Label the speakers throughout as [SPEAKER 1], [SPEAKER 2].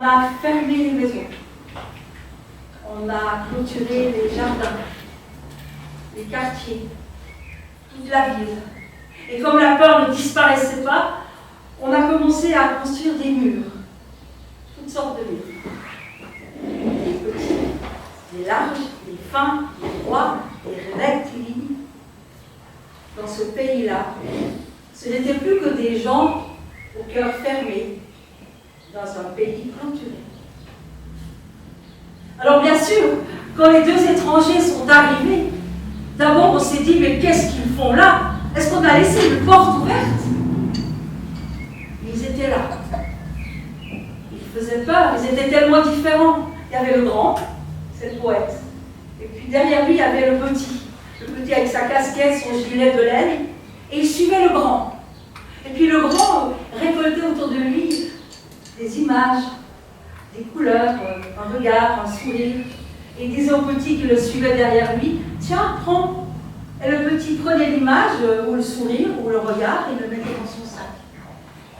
[SPEAKER 1] a fermé les maisons. On a clôturé les jardins, les quartiers, toute la ville. Et comme la peur ne disparaissait pas, on a commencé à construire des murs, toutes sortes de murs. Des petits, des larges, des fins, des droits, des rectilignes. Dans ce pays-là, ce n'était plus que des gens au cœur fermé, dans un pays clôturé. Alors bien sûr, quand les deux étrangers sont arrivés, d'abord on s'est dit, mais qu'est-ce qu'ils font là? Est-ce qu'on a laissé une porte ouverte? Ils étaient là. Ils faisaient peur, ils étaient tellement différents. Il y avait le grand, c'est le poète. Et puis derrière lui, il y avait le petit. Le petit avec sa casquette, son gilet de laine. Et il suivait le grand. Et puis le grand récoltait autour de lui des images, des couleurs, un regard, un sourire. Et il disait au petit qui le suivait derrière lui, tiens, prends. Et le petit prenait l'image, ou le sourire, ou le regard, et le mettait dans son sac.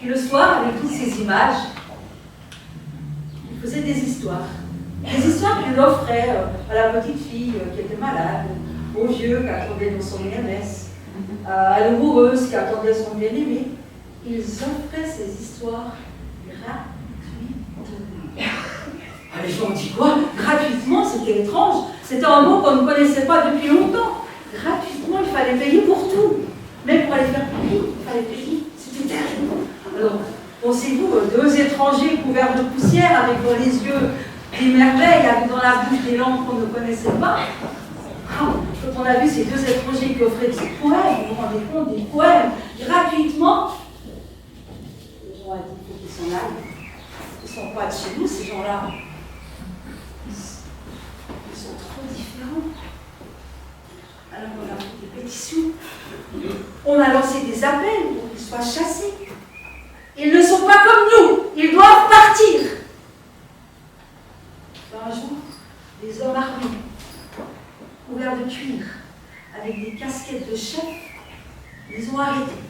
[SPEAKER 1] Puis le soir, avec toutes ces images, il faisait des histoires. Des histoires qu'il offrait à la petite fille qui était malade, au vieux qui attendait dans son IMS, à l'amoureuse qui attendait son bien-aimé. Ils offraient ces histoires gratuitement. Ah, les gens ont dit quoi? Gratuitement, c'était étrange. C'était un mot qu'on ne connaissait pas depuis longtemps. Gratuitement, il fallait payer pour tout. Même pour aller faire pipi, il fallait payer. C'était terrible. Alors, pensez-vous, deux étrangers couverts de poussière avec dans les yeux des merveilles, avec dans la bouche des langues qu'on ne connaissait pas. Quand on a vu ces deux étrangers qui offraient des poèmes, vous vous rendez compte, des poèmes gratuitement, les gens ont dit qu'il faut qu'ils s'en aillent. Ils ne sont pas de chez nous, ces gens-là. Ils sont trop différents. Alors on a fait des pétitions, on a lancé des appels pour qu'ils soient chassés. Ils ne sont pas comme nous, ils doivent partir. Un jour, des hommes armés, couverts de cuir, avec des casquettes de chef, les ont arrêtés.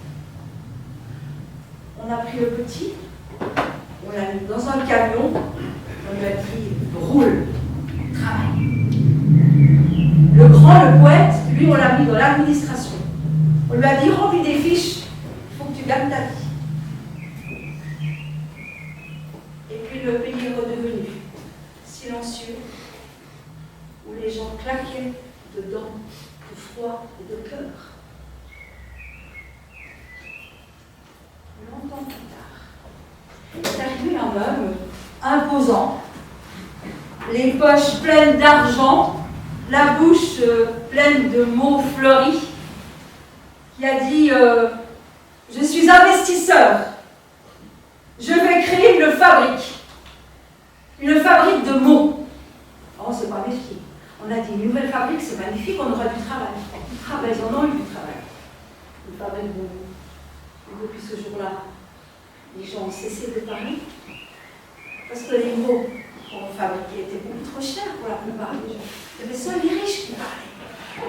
[SPEAKER 1] On a pris le petit, on l'a mis dans un camion, on lui a dit roule, travaille. Le grand, le poète, lui, on l'a mis dans l'administration. On lui a dit remplis des fiches, il faut que tu gagnes ta vie. Et puis le pays est redevenu silencieux, où les gens claquaient dedans, de froid et de peur. Longtemps plus tard, est arrivé un homme imposant, les poches pleines d'argent, la bouche pleine de mots fleuris, qui a dit je suis investisseur, je vais créer une fabrique de mots. Oh, on ne s'est pas méfié. On a dit une nouvelle fabrique, c'est magnifique, on aura du travail. Ils en ont eu du travail. Une fabrique de mots. Et depuis ce jour-là, les gens ont cessé de parler, parce que les mots qu'on fabriquait étaient beaucoup trop chers pour la plupart des gens. Il y avait seuls les riches qui parlaient.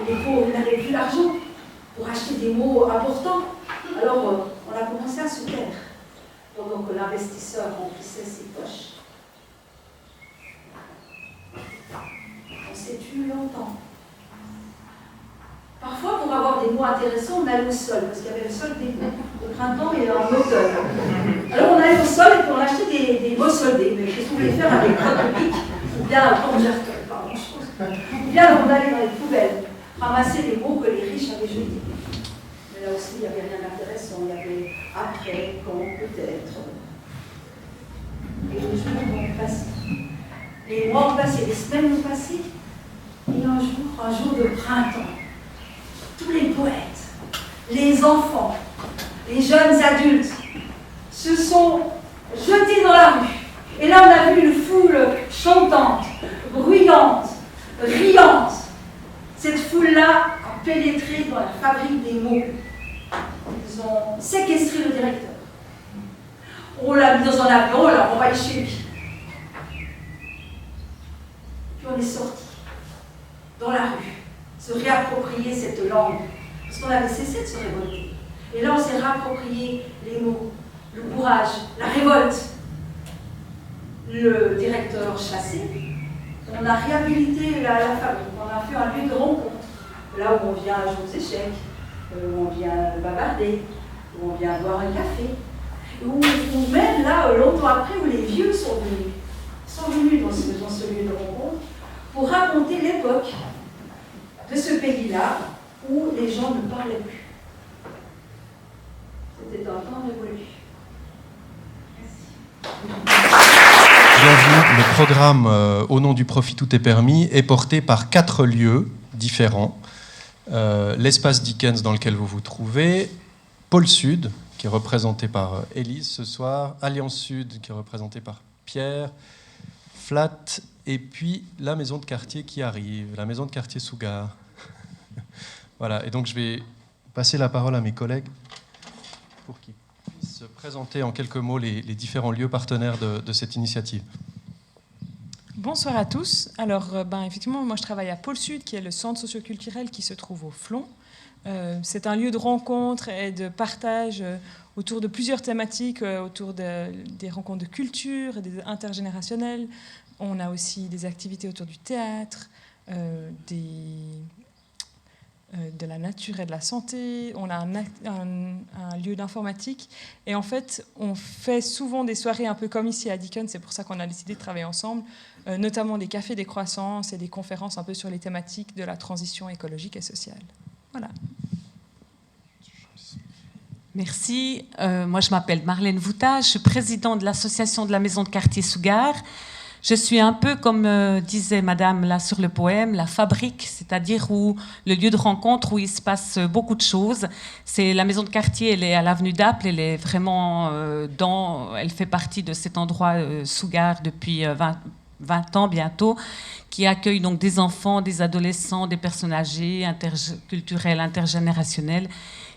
[SPEAKER 1] Les pauvres n'avaient plus d'argent pour acheter des mots importants. Alors, on a commencé à se taire, pendant que l'investisseur remplissait ses poches. On s'est tué longtemps. Parfois, pour avoir des mots intéressants, on allait au sol, parce qu'il y avait le sol des mots. Au printemps, il y avait un automne. Alors, on allait au sol et puis on achetait des mots soldés. Mais qu'est-ce qu'on voulait faire avec un pic ou bien un converteur, pas grand-chose. Ou bien on allait dans les poubelles, ramasser les mots que les riches avaient jetés. Mais là aussi, il n'y avait rien d'intéressant. Il y avait après, quand, peut-être. Et les jours ont passé. Les mois ont passé, les semaines ont passé. Et un jour de printemps, tous les poètes, les enfants, les jeunes adultes se sont jetés dans la rue. Et là, on a vu une foule chantante, bruyante, riante. Cette foule-là a pénétré dans la fabrique des mots. Ils ont séquestré le directeur. On l'a mis dans un avion, on l'a envoyé chez lui. Puis on est sorti dans la rue, se réapproprier cette langue, parce qu'on avait cessé de se révolter. Et là, on s'est réapproprié les mots, le courage, la révolte. le directeur chassé, on a réhabilité la fabrique, on a fait un lieu de rencontre, là où on vient jouer aux échecs, où on vient bavarder, où on vient boire un café, ou même là, longtemps après, où les vieux sont venus dans ce lieu de rencontre pour raconter l'époque de ce pays-là où les gens ne parlaient plus. C'était un temps révolu.
[SPEAKER 2] Bienvenue. Le programme Au nom du profit, tout est permis est porté par 4 lieux différents. L'espace Dickens dans lequel vous vous trouvez, Pôle Sud, qui est représenté par Élise ce soir, Alliance Sud, qui est représenté par Pierre, Flat, et puis la maison de quartier qui arrive, la maison de quartier Sougar. Voilà, et donc je vais passer la parole à mes collègues pour qu'ils puissent présenter en quelques mots les différents lieux partenaires de cette initiative.
[SPEAKER 3] Bonsoir à tous. Alors, effectivement, moi je travaille à Pôle Sud, qui est le centre socioculturel qui se trouve au Flon. C'est un lieu de rencontre et de partage autour de plusieurs thématiques, autour des rencontres de culture, des intergénérationnelles. On a aussi des activités autour du théâtre, de la nature et de la santé. On a un lieu d'informatique. Et en fait, on fait souvent des soirées un peu comme ici à Dickens. C'est pour ça qu'on a décidé de travailler ensemble, notamment des cafés des croissances et des conférences un peu sur les thématiques de la transition écologique et sociale. Voilà.
[SPEAKER 4] Merci. Moi, je m'appelle Marlène Vouta. Je suis présidente de l'association de la maison de quartier Sougar. Je suis un peu, comme disait madame là sur le poème, la fabrique, c'est-à-dire où le lieu de rencontre où il se passe beaucoup de choses. C'est la maison de quartier, elle est à l'avenue d'Apple, elle est vraiment elle fait partie de cet endroit Sougar depuis 20 ans bientôt, qui accueille donc des enfants, des adolescents, des personnes âgées, interculturelles, intergénérationnelles,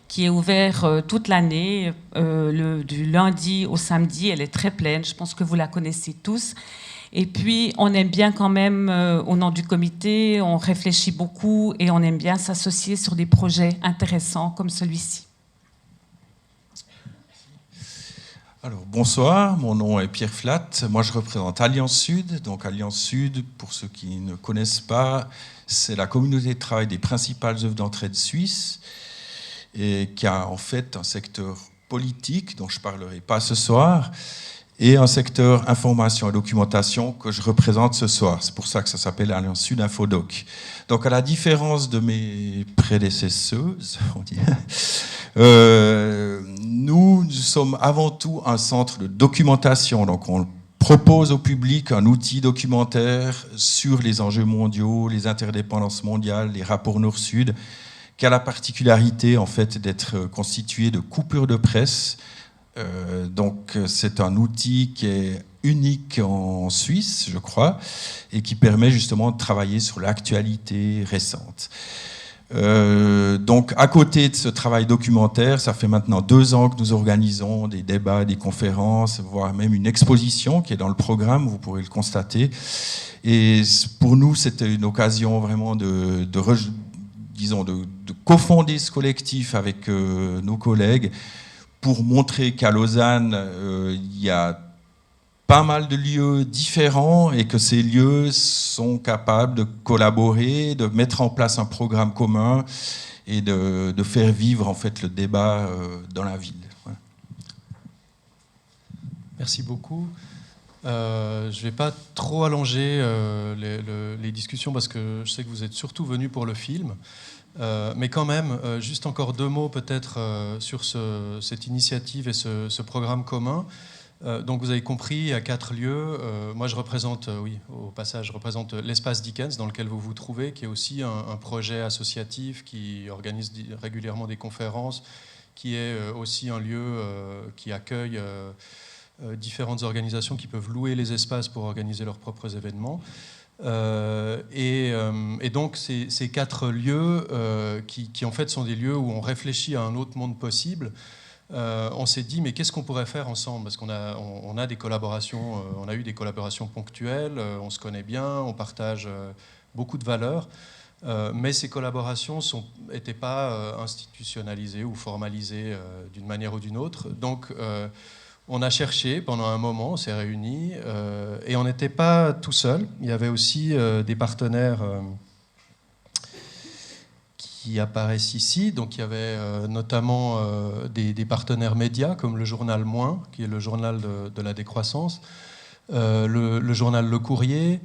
[SPEAKER 4] qui est ouvert toute l'année, du lundi au samedi. Elle est très pleine, je pense que vous la connaissez tous. Et puis, on aime bien quand même, au nom du comité, on réfléchit beaucoup et on aime bien s'associer sur des projets intéressants comme celui-ci.
[SPEAKER 5] Alors, bonsoir, mon nom est Pierre Flat. Moi, je représente Alliance Sud. Donc, Alliance Sud, pour ceux qui ne connaissent pas, c'est la communauté de travail des principales œuvres d'entraide suisses et qui a en fait un secteur politique dont je ne parlerai pas ce soir et un secteur information et documentation que je représente ce soir. C'est pour ça que ça s'appelle Alliance Sud Infodoc. Donc, à la différence de mes prédécesseuses, on dit, nous sommes avant tout un centre de documentation. Donc, on propose au public un outil documentaire sur les enjeux mondiaux, les interdépendances mondiales, les rapports Nord-Sud, qui a la particularité en fait d'être constitué de coupures de presse. Donc c'est un outil qui est unique en Suisse, je crois, et qui permet justement de travailler sur l'actualité récente. Donc à côté de ce travail documentaire, ça fait maintenant 2 ans que nous organisons des débats, des conférences, voire même une exposition qui est dans le programme, vous pourrez le constater. Et pour nous, c'était une occasion vraiment de cofonder ce collectif avec nos collègues pour montrer qu'à Lausanne, il y a pas mal de lieux différents et que ces lieux sont capables de collaborer, de mettre en place un programme commun et de faire vivre en fait le débat dans la ville. Voilà.
[SPEAKER 2] Merci beaucoup. Je ne vais pas trop allonger les discussions parce que je sais que vous êtes surtout venus pour le film. Mais quand même, juste encore 2 mots peut-être sur cette initiative et ce programme commun. Donc vous avez compris, il y a 4 lieux. Moi je représente, au passage, je représente l'espace Dickens dans lequel vous vous trouvez, qui est aussi un projet associatif qui organise régulièrement des conférences, qui est aussi un lieu qui accueille différentes organisations qui peuvent louer les espaces pour organiser leurs propres événements. Et donc ces 4 lieux qui en fait sont des lieux où on réfléchit à un autre monde possible, on s'est dit mais qu'est-ce qu'on pourrait faire ensemble, parce qu'on a des collaborations, on a eu des collaborations ponctuelles, on se connaît bien, on partage beaucoup de valeurs, mais ces collaborations n'étaient pas institutionnalisées ou formalisées d'une manière ou d'une autre. Donc On a cherché pendant un moment, on s'est réunis, et on n'était pas tout seul. Il y avait aussi des partenaires qui apparaissent ici. Donc il y avait notamment des partenaires médias comme le journal Moins, qui est le journal de la décroissance, le journal Le Courrier,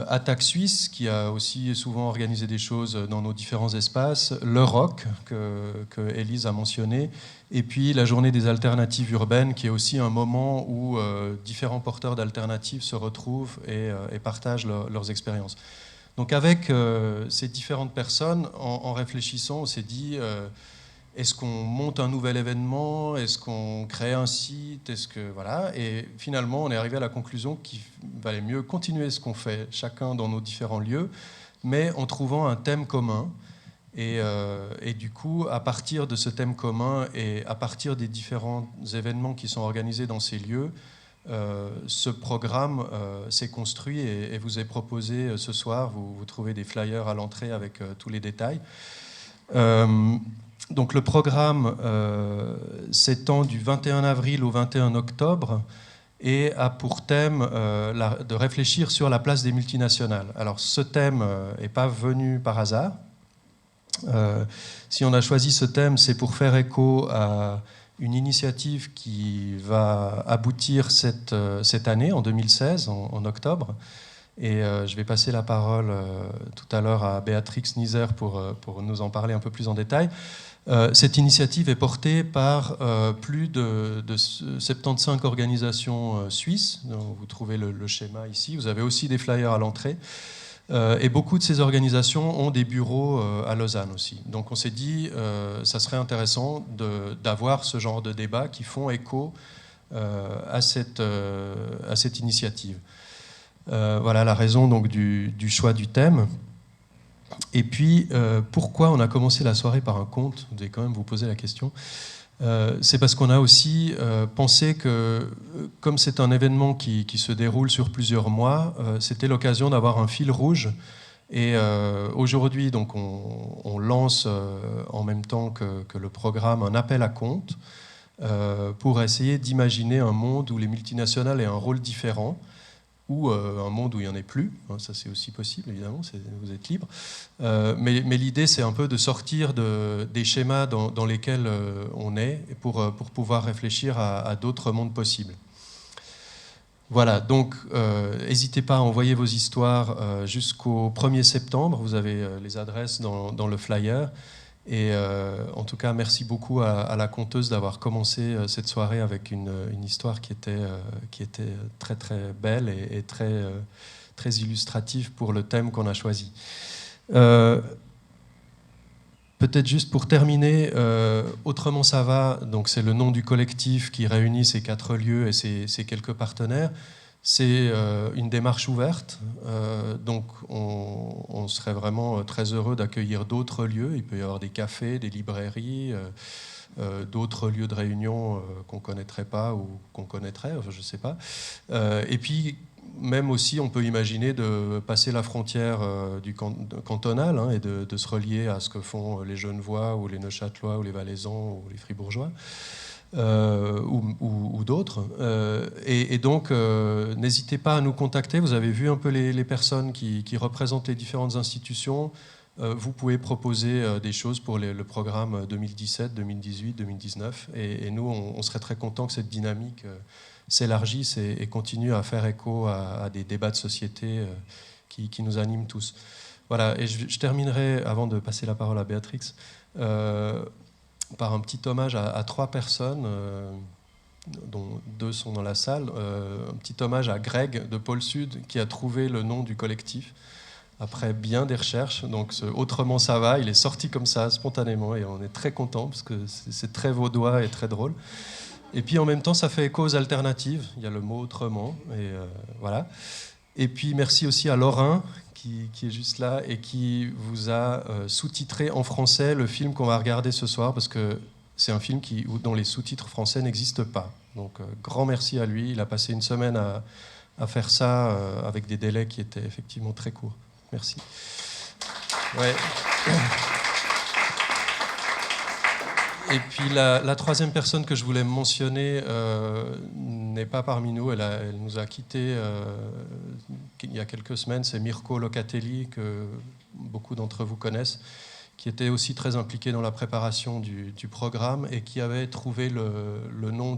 [SPEAKER 2] Attaque Suisse, qui a aussi souvent organisé des choses dans nos différents espaces, le ROC, que Élise a mentionné, et puis la journée des alternatives urbaines, qui est aussi un moment où différents porteurs d'alternatives se retrouvent et partagent leurs expériences. Donc avec ces différentes personnes, en réfléchissant, on s'est dit, est-ce qu'on monte un nouvel événement? Est-ce qu'on crée un site? Voilà. Et finalement, on est arrivé à la conclusion qu'il valait mieux continuer ce qu'on fait, chacun dans nos différents lieux, mais en trouvant un thème commun. Et du coup, à partir de ce thème commun et à partir des différents événements qui sont organisés dans ces lieux, ce programme s'est construit et vous est proposé ce soir. Vous trouvez des flyers à l'entrée avec tous les détails. Donc le programme s'étend du 21 avril au 21 octobre et a pour thème de réfléchir sur la place des multinationales. Alors ce thème n'est pas venu par hasard. Si on a choisi ce thème, c'est pour faire écho à une initiative qui va aboutir cette année, en 2016, en octobre. Et je vais passer la parole tout à l'heure à Béatrix Nieser pour nous en parler un peu plus en détail. Cette initiative est portée par plus de 75 organisations suisses. Donc vous trouvez le schéma ici. Vous avez aussi des flyers à l'entrée. Et beaucoup de ces organisations ont des bureaux à Lausanne aussi. Donc on s'est dit, ça serait intéressant d'avoir ce genre de débats qui font écho à cette initiative. Voilà la raison donc, du choix du thème. Et puis, pourquoi on a commencé la soirée par un conte? Vous devez quand même vous poser la question. C'est parce qu'on a aussi pensé que, comme c'est un événement qui se déroule sur plusieurs mois, c'était l'occasion d'avoir un fil rouge. Et aujourd'hui, donc, on lance en même temps que le programme un appel à contes pour essayer d'imaginer un monde où les multinationales aient un rôle différent, ou un monde où il n'y en ait plus. Ça, c'est aussi possible, évidemment, vous êtes libre. Mais l'idée, c'est un peu de sortir des schémas dans lesquels on est pour pouvoir réfléchir à d'autres mondes possibles. Voilà, donc n'hésitez pas à envoyer vos histoires jusqu'au 1er septembre. Vous avez les adresses dans le flyer. Et en tout cas, merci beaucoup à la conteuse d'avoir commencé cette soirée avec une histoire qui était très très belle et très, très illustrative pour le thème qu'on a choisi. Peut-être juste pour terminer, Autrement ça va, donc c'est le nom du collectif qui réunit ces 4 lieux et ces quelques partenaires. C'est une démarche ouverte, donc on serait vraiment très heureux d'accueillir d'autres lieux. Il peut y avoir des cafés, des librairies, d'autres lieux de réunion qu'on ne connaîtrait pas ou qu'on connaîtrait, je ne sais pas. Et puis, même aussi, on peut imaginer de passer la frontière du cantonal et de se relier à ce que font les Genevois ou les Neuchâtelois ou les Valaisans ou les Fribourgeois. Ou d'autres. Et donc, n'hésitez pas à nous contacter. Vous avez vu un peu les personnes qui représentent les différentes institutions. Vous pouvez proposer des choses pour le programme 2017, 2018, 2019. Et nous, on serait très contents que cette dynamique s'élargisse et continue à faire écho à des débats de société qui nous animent tous. Voilà, et je terminerai, avant de passer la parole à Béatrix, par un petit hommage à 3 personnes, dont 2 sont dans la salle. Un petit hommage à Greg de Pôle Sud, qui a trouvé le nom du collectif après bien des recherches. Donc Autrement ça va, il est sorti comme ça, spontanément, et on est très contents, parce que c'est très vaudois et très drôle. Et puis en même temps, ça fait écho aux alternatives. Il y a le mot autrement, et voilà. Et puis merci aussi à Laurin, qui est juste là et qui vous a sous-titré en français le film qu'on va regarder ce soir, parce que c'est un film dont les sous-titres français n'existent pas. Donc grand merci à lui, il a passé une semaine à faire ça avec des délais qui étaient effectivement très courts. Merci. Ouais. Et puis la troisième personne que je voulais mentionner n'est pas parmi nous. Elle nous a quittés il y a quelques semaines. C'est Mirko Locatelli, que beaucoup d'entre vous connaissent, qui était aussi très impliqué dans la préparation du programme et qui avait trouvé le nom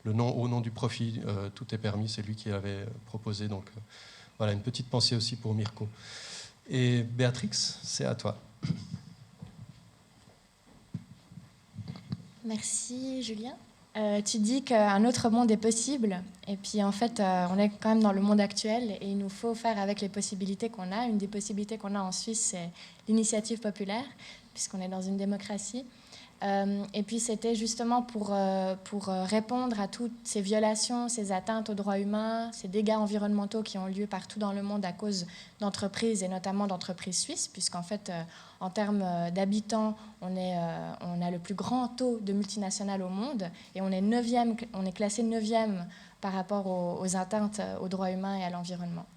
[SPEAKER 2] au nom du profit. Tout est permis, c'est lui qui l'avait proposé. Donc voilà, une petite pensée aussi pour Mirko. Et Béatrix, c'est à toi.
[SPEAKER 6] Merci Julien. Tu dis qu'un autre monde est possible, et puis en fait on est quand même dans le monde actuel et il nous faut faire avec les possibilités qu'on a. Une des possibilités qu'on a en Suisse, c'est l'initiative populaire, puisqu'on est dans une démocratie. Et puis c'était justement pour répondre à toutes ces violations, ces atteintes aux droits humains, ces dégâts environnementaux qui ont lieu partout dans le monde à cause d'entreprises et notamment d'entreprises suisses, puisqu'en fait en termes d'habitants on a le plus grand taux de multinationales au monde et on est classé 9e par rapport aux atteintes aux droits humains et à l'environnement.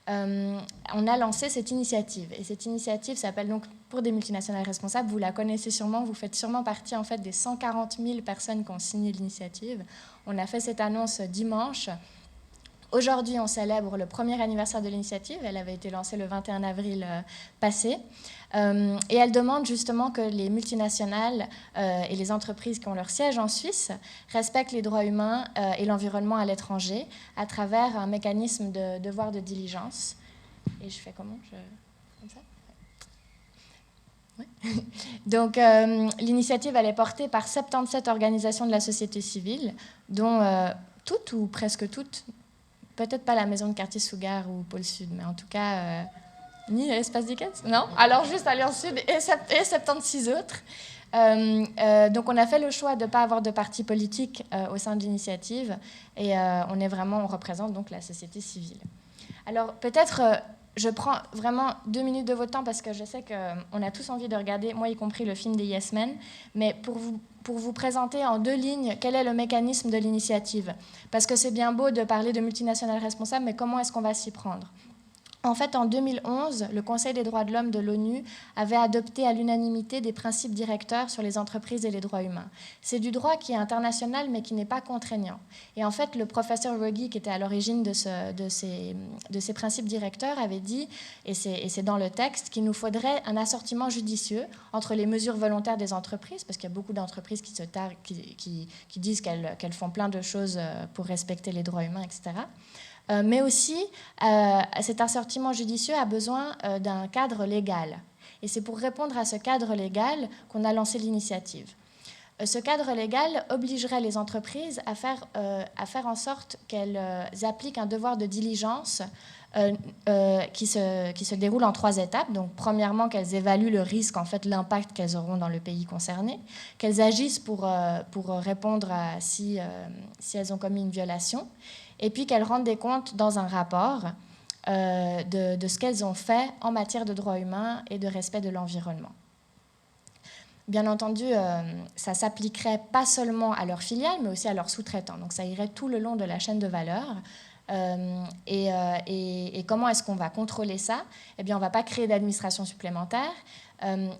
[SPEAKER 6] On a lancé cette initiative. Et cette initiative s'appelle donc Pour des multinationales responsables. Vous la connaissez sûrement, vous faites sûrement partie en fait, des 140 000 personnes qui ont signé l'initiative. On a fait cette annonce dimanche. Aujourd'hui, on célèbre le premier anniversaire de l'initiative. Elle avait été lancée le 21 avril passé. Et elle demande justement que les multinationales et les entreprises qui ont leur siège en Suisse respectent les droits humains et l'environnement à l'étranger à travers un mécanisme de devoir de diligence. Et je fais comment comme ça ouais. Donc, l'initiative, elle est portée par 77 organisations de la société civile, dont toutes ou presque toutes, peut-être pas la Maison de quartier Sougar ou Pôle Sud, mais en tout cas... Ni Espace Dickens? Non. Alors juste Alliance Sud et 76 autres. Donc on a fait le choix de ne pas avoir de parti politique au sein de l'initiative et on représente donc la société civile. Alors peut-être je prends vraiment 2 minutes de votre temps parce que je sais qu'on a tous envie de regarder, moi y compris le film des Yes Men, mais pour vous présenter en 2 lignes quel est le mécanisme de l'initiative. Parce que c'est bien beau de parler de multinationales responsables, mais comment est-ce qu'on va s'y prendre ? En fait, en 2011, le Conseil des droits de l'homme de l'ONU avait adopté à l'unanimité des principes directeurs sur les entreprises et les droits humains. C'est du droit qui est international, mais qui n'est pas contraignant. Et en fait, le professeur Ruggie, qui était à l'origine de ces principes directeurs, avait dit, et c'est dans le texte, qu'il nous faudrait un assortiment judicieux entre les mesures volontaires des entreprises, parce qu'il y a beaucoup d'entreprises qui disent qu'elles font plein de choses pour respecter les droits humains, etc., mais aussi, cet assortiment judicieux a besoin d'un cadre légal. Et c'est pour répondre à ce cadre légal qu'on a lancé l'initiative. Ce cadre légal obligerait les entreprises à faire en sorte qu'elles appliquent un devoir de diligence qui se déroule en 3 étapes. Donc, premièrement, qu'elles évaluent le risque, en fait, l'impact qu'elles auront dans le pays concerné, qu'elles agissent pour répondre à si elles ont commis une violation, et puis qu'elles rendent des comptes dans un rapport de ce qu'elles ont fait en matière de droits humains et de respect de l'environnement. Bien entendu, ça s'appliquerait pas seulement à leurs filiales, mais aussi à leurs sous-traitants. Donc ça irait tout le long de la chaîne de valeur. Et comment est-ce qu'on va contrôler ça ? Eh bien, on ne va pas créer d'administration supplémentaire.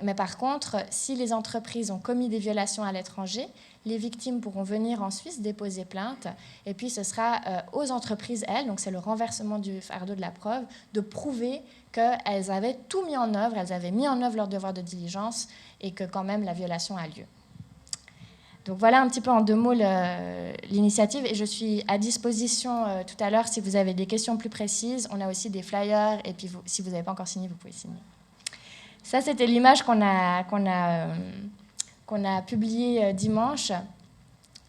[SPEAKER 6] Mais par contre, si les entreprises ont commis des violations à l'étranger, les victimes pourront venir en Suisse déposer plainte. Et puis, ce sera aux entreprises, elles, donc c'est le renversement du fardeau de la preuve, de prouver qu'elles avaient tout mis en œuvre, elles avaient mis en œuvre leur devoir de diligence et que quand même la violation a lieu. Donc voilà un petit peu en 2 mots l'initiative et je suis à disposition tout à l'heure si vous avez des questions plus précises. On a aussi des flyers et puis si vous n'avez pas encore signé, vous pouvez signer. Ça, c'était l'image qu'on a publiée dimanche.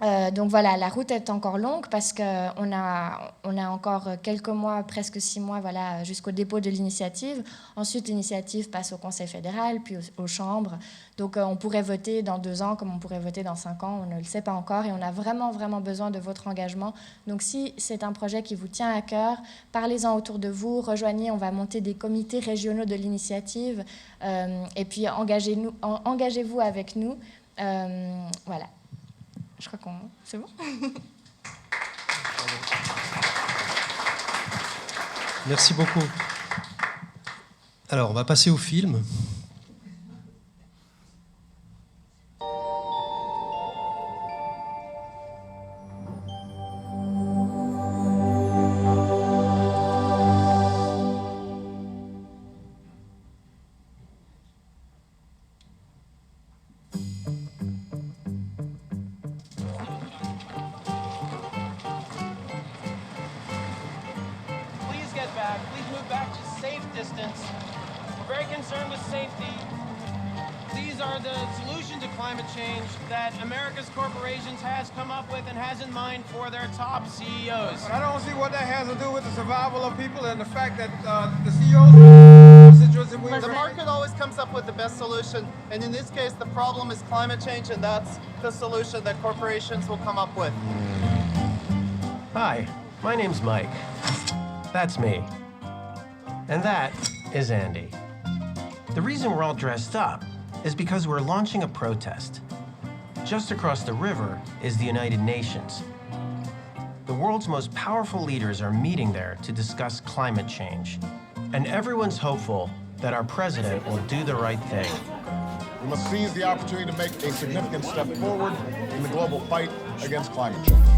[SPEAKER 6] Donc voilà, la route est encore longue parce qu'on a encore quelques mois, presque 6 mois, voilà, jusqu'au dépôt de l'initiative. Ensuite, l'initiative passe au Conseil fédéral, puis aux chambres. Donc on pourrait voter dans 2 ans comme on pourrait voter dans 5 ans, on ne le sait pas encore et on a vraiment, vraiment besoin de votre engagement. Donc si c'est un projet qui vous tient à cœur, parlez-en autour de vous, rejoignez, on va monter des comités régionaux de l'initiative et puis engagez-vous avec nous. Voilà. Je crois qu'on... C'est bon ?
[SPEAKER 2] Merci beaucoup. Alors, on va passer au film.
[SPEAKER 7] distance. We're very concerned with safety. These are the solutions to climate change that America's corporations has come up with and has in mind for their top CEOs.
[SPEAKER 8] But I don't see what that has to do with the survival of people and the fact that the CEOs situation we
[SPEAKER 7] The market always comes up with the best solution, and in this case, the problem is climate change, and that's the solution that corporations will come up with.
[SPEAKER 9] Hi, my name's Mike. That's me. And that is Andy. The reason we're all dressed up is because we're launching a protest. Just across the river is the United Nations. The world's most powerful leaders are meeting there to discuss climate change. And everyone's hopeful that our president will do the right thing.
[SPEAKER 10] We must seize the opportunity to make a significant step forward in the global fight against climate change.